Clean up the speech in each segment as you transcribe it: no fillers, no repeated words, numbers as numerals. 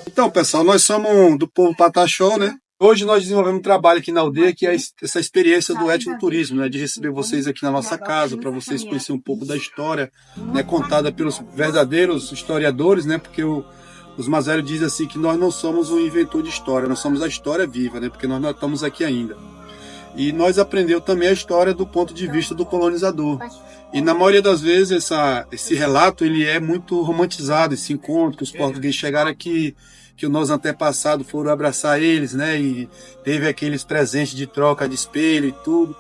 Então, pessoal, nós somos do povo Pataxó, né? Hoje nós desenvolvemos um trabalho aqui na aldeia que é essa experiência do etnoturismo, né? De receber vocês aqui na nossa casa, para vocês conhecerem um pouco da história, né? Contada pelos verdadeiros historiadores, né? Porque os mais velhos dizem assim que nós não somos um inventor de história, nós somos a história viva, né? Porque nós não estamos aqui ainda. E nós aprendemos também a história do ponto de vista do colonizador. E na maioria das vezes esse relato ele é muito romantizado, esse encontro que os portugueses chegaram aqui, que os nossos antepassados foram abraçar eles, né? E teve aqueles presentes de troca de espelho e tudo.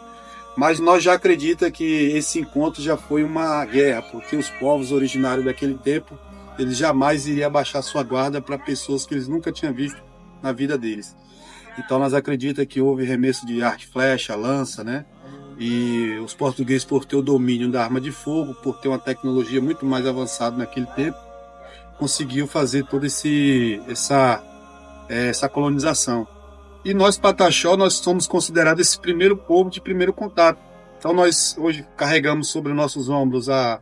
Mas nós já acreditamos que esse encontro já foi uma guerra, porque os povos originários daquele tempo, eles jamais iriam abaixar sua guarda para pessoas que eles nunca tinham visto na vida deles. Então nós acreditamos que houve remesso de arco e flecha, lança, né? E os portugueses, por ter o domínio da arma de fogo, por ter uma tecnologia muito mais avançada naquele tempo, conseguiu fazer toda essa colonização. E nós, Pataxó, nós somos considerados esse primeiro povo de primeiro contato. Então nós hoje carregamos sobre nossos ombros a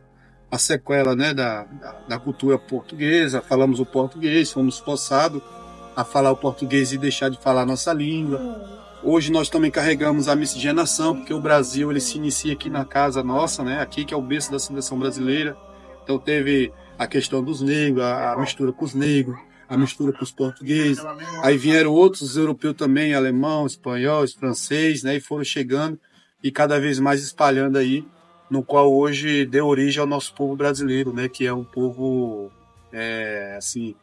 sequela, né, da cultura portuguesa, falamos o português, fomos forçados a falar o português e deixar de falar a nossa língua. Hoje nós também carregamos a miscigenação, porque o Brasil ele se inicia aqui na casa nossa, né, aqui que é o berço da seleção brasileira. Então teve a questão dos negros, a mistura com os negros, a mistura com os portugueses. Aí vieram outros europeus também, alemão, espanhol, francês, né, e foram chegando e cada vez mais espalhando aí, no qual hoje deu origem ao nosso povo brasileiro, né, que é um povo assim,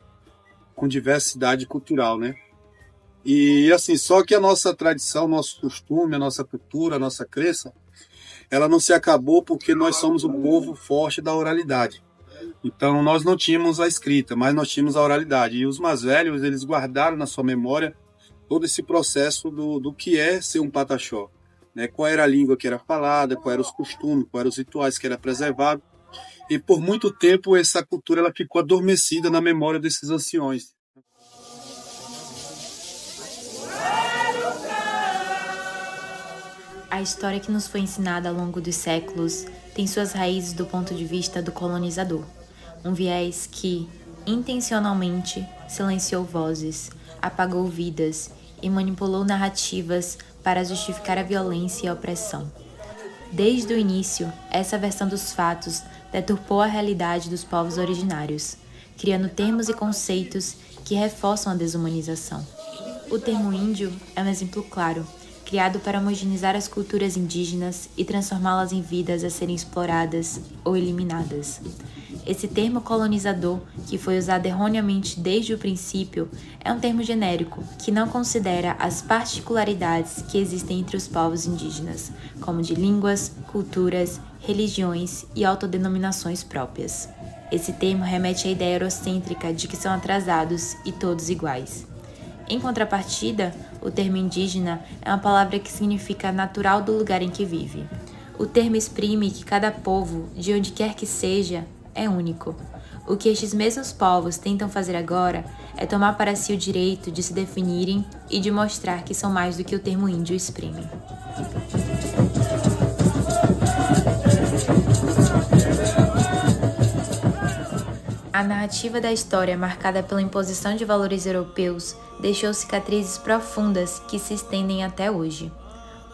com diversidade cultural, né? E assim, só que a nossa tradição, nosso costume, a nossa cultura, a nossa crença, ela não se acabou porque nós somos um povo forte da oralidade. Então nós não tínhamos a escrita, mas nós tínhamos a oralidade. E os mais velhos, eles guardaram na sua memória todo esse processo do que é ser um Pataxó, né? Qual era a língua que era falada, quais eram os costumes, quais eram os rituais que era preservado. E por muito tempo essa cultura ela ficou adormecida na memória desses anciões. A história que nos foi ensinada ao longo dos séculos tem suas raízes do ponto de vista do colonizador, um viés que, intencionalmente, silenciou vozes, apagou vidas e manipulou narrativas para justificar a violência e a opressão. Desde o início, essa versão dos fatos deturpou a realidade dos povos originários, criando termos e conceitos que reforçam a desumanização. O termo índio é um exemplo claro, criado para homogeneizar as culturas indígenas e transformá-las em vidas a serem exploradas ou eliminadas. Esse termo colonizador, que foi usado erroneamente desde o princípio, é um termo genérico que não considera as particularidades que existem entre os povos indígenas, como de línguas, culturas, religiões e autodenominações próprias. Esse termo remete à ideia eurocêntrica de que são atrasados e todos iguais. Em contrapartida, o termo indígena é uma palavra que significa natural do lugar em que vive. O termo exprime que cada povo, de onde quer que seja, é único. O que estes mesmos povos tentam fazer agora é tomar para si o direito de se definirem e de mostrar que são mais do que o termo índio exprime. A narrativa da história, marcada pela imposição de valores europeus, deixou cicatrizes profundas que se estendem até hoje.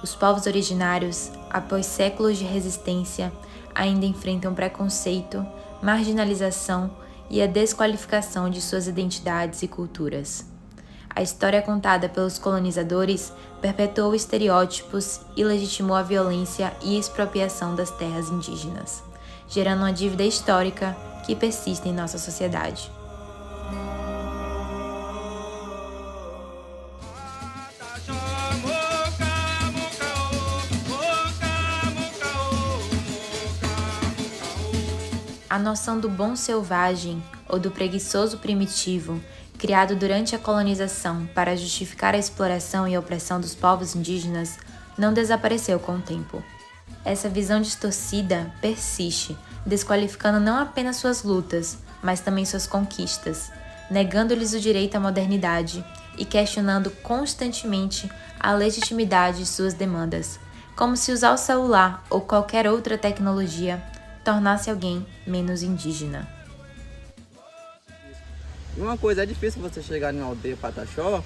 Os povos originários, após séculos de resistência, ainda enfrentam preconceito, marginalização e a desqualificação de suas identidades e culturas. A história contada pelos colonizadores perpetuou estereótipos e legitimou a violência e expropriação das terras indígenas, gerando uma dívida histórica que persiste em nossa sociedade. A noção do bom selvagem ou do preguiçoso primitivo, criado durante a colonização para justificar a exploração e a opressão dos povos indígenas, não desapareceu com o tempo. Essa visão distorcida persiste, desqualificando não apenas suas lutas, mas também suas conquistas, negando-lhes o direito à modernidade e questionando constantemente a legitimidade de suas demandas, como se usar o celular ou qualquer outra tecnologia tornasse alguém menos indígena. E uma coisa, é difícil você chegar em uma aldeia Pataxó,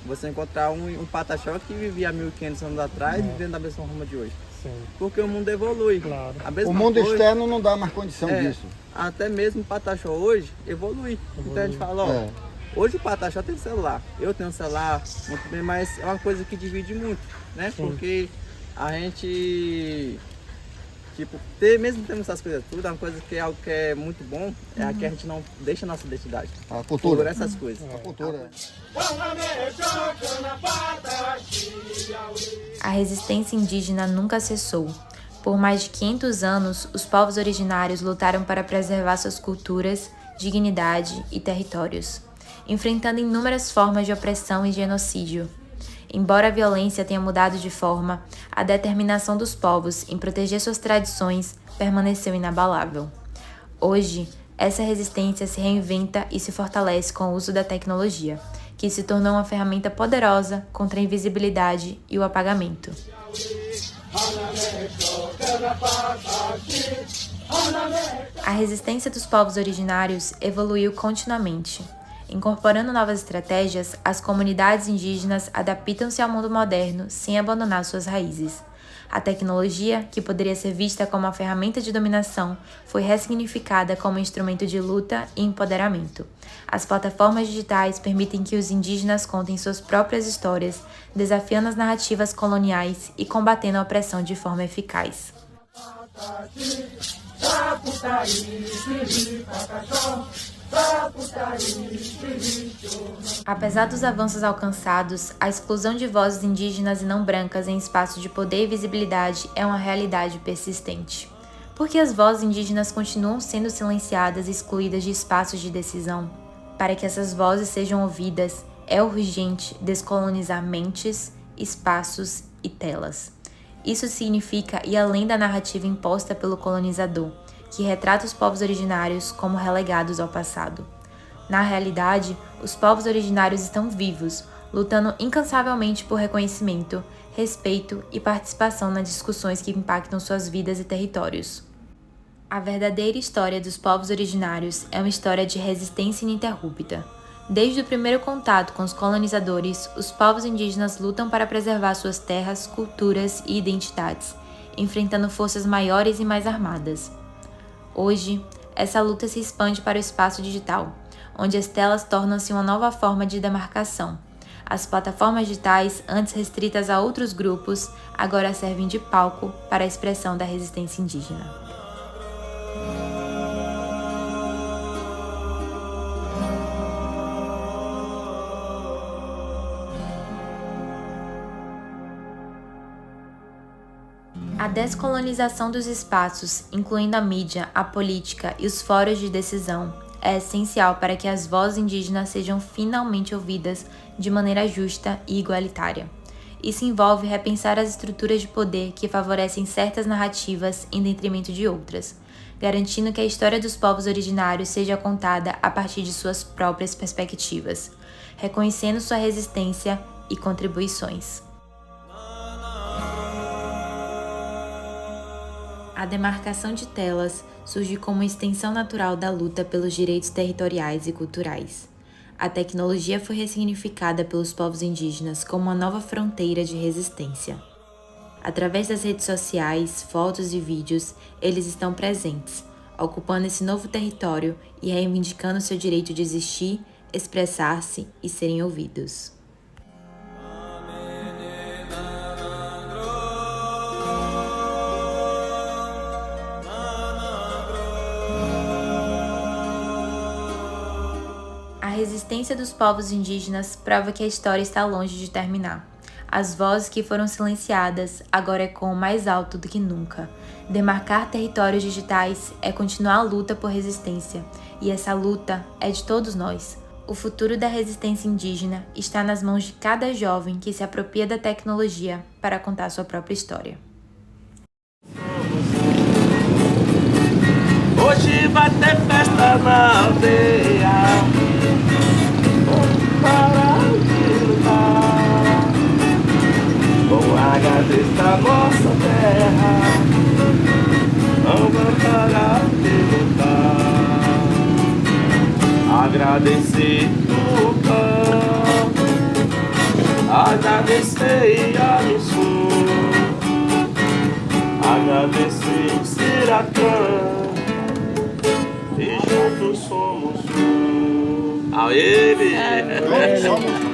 você encontrar um Pataxó que vivia há 1500 anos atrás, vivendo da mesma forma de hoje. Sim. Porque o mundo evolui. Claro. O mundo externo não dá mais condição disso. Até mesmo o Pataxó hoje evolui. Então a gente fala, ó, hoje o Pataxó tem celular, eu tenho celular, muito bem, mas é uma coisa que divide muito, né? Sim. Porque a gente, tipo, mesmo tendo essas coisas tudo, é uma coisa que é algo que é muito bom, é que a gente não deixa a nossa identidade. A cultura. Por essas coisas. A cultura. A resistência indígena nunca cessou. Por mais de 500 anos, os povos originários lutaram para preservar suas culturas, dignidade e territórios, enfrentando inúmeras formas de opressão e genocídio. Embora a violência tenha mudado de forma, a determinação dos povos em proteger suas tradições permaneceu inabalável. Hoje, essa resistência se reinventa e se fortalece com o uso da tecnologia, que se tornou uma ferramenta poderosa contra a invisibilidade e o apagamento. A resistência dos povos originários evoluiu continuamente. Incorporando novas estratégias, as comunidades indígenas adaptam-se ao mundo moderno sem abandonar suas raízes. A tecnologia, que poderia ser vista como uma ferramenta de dominação, foi ressignificada como instrumento de luta e empoderamento. As plataformas digitais permitem que os indígenas contem suas próprias histórias, desafiando as narrativas coloniais e combatendo a opressão de forma eficaz. Apesar dos avanços alcançados, a exclusão de vozes indígenas e não brancas em espaços de poder e visibilidade é uma realidade persistente. Porque as vozes indígenas continuam sendo silenciadas e excluídas de espaços de decisão? Para que essas vozes sejam ouvidas, é urgente descolonizar mentes, espaços e telas. Isso significa ir além da narrativa imposta pelo colonizador, que retrata os povos originários como relegados ao passado. Na realidade, os povos originários estão vivos, lutando incansavelmente por reconhecimento, respeito e participação nas discussões que impactam suas vidas e territórios. A verdadeira história dos povos originários é uma história de resistência ininterrupta. Desde o primeiro contato com os colonizadores, os povos indígenas lutam para preservar suas terras, culturas e identidades, enfrentando forças maiores e mais armadas. Hoje, essa luta se expande para o espaço digital, onde as telas tornam-se uma nova forma de demarcação. As plataformas digitais, antes restritas a outros grupos, agora servem de palco para a expressão da resistência indígena. A descolonização dos espaços, incluindo a mídia, a política e os fóruns de decisão, é essencial para que as vozes indígenas sejam finalmente ouvidas de maneira justa e igualitária. Isso envolve repensar as estruturas de poder que favorecem certas narrativas em detrimento de outras, garantindo que a história dos povos originários seja contada a partir de suas próprias perspectivas, reconhecendo sua resistência e contribuições. A demarcação de telas surge como extensão natural da luta pelos direitos territoriais e culturais. A tecnologia foi ressignificada pelos povos indígenas como uma nova fronteira de resistência. Através das redes sociais, fotos e vídeos, eles estão presentes, ocupando esse novo território e reivindicando seu direito de existir, expressar-se e serem ouvidos. A resistência dos povos indígenas prova que a história está longe de terminar. As vozes que foram silenciadas agora ecoam mais alto do que nunca. Demarcar territórios digitais é continuar a luta por resistência, e essa luta é de todos nós. O futuro da resistência indígena está nas mãos de cada jovem que se apropria da tecnologia para contar sua própria história. Hoje vai ter festa na aldeia. Para de lutar, vou agradecer a nossa terra. Vamos parar de lutar. agradecer do canto, agradecer a missão, agradecer o Seracã, e juntos somos um. Aê, Somos